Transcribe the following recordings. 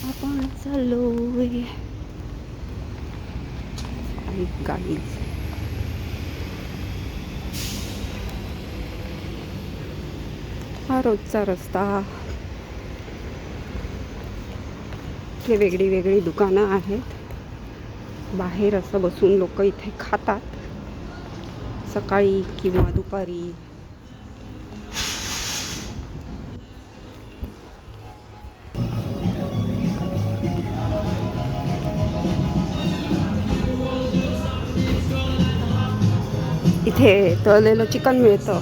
आपण चाललोय गाडी. हा रोजचा रस्ता. इथे वेगळी वेगळी दुकानं आहेत. बाहेर असं बसून लोक इथे खातात सकाळी किंवा दुपारी. इथे तळलेलं चिकन मिळतं.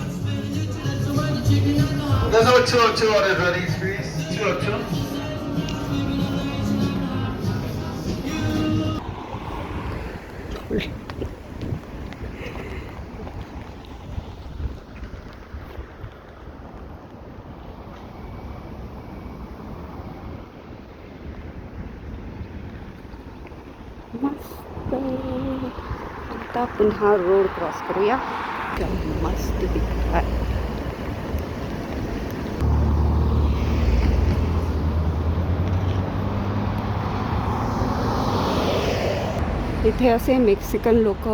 मस्त. आता पुन्हा रोड क्रॉस करूया. मस्त दिसत आहे. इथे असे मेक्सिकन लोक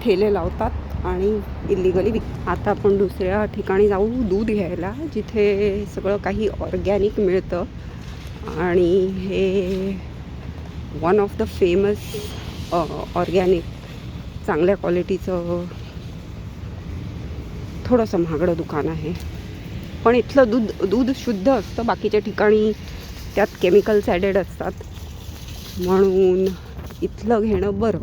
ठेले लावतात आणि इलिगली विकतात. आता आपण दुसऱ्या ठिकाणी जाऊ दूध घ्यायला, जिथे सगळं काही ऑर्गॅनिक मिळतं. आणि हे one of the famous organic चांगल्या क्वालिटीचं थोडंसं महागडं दुकान आहे. पण इथलं दूध शुद्ध असतं. बाकीच्या ठिकाणी त्यात केमिकल्स ॲडेड असतात, म्हणून इथलं घेणं बरं.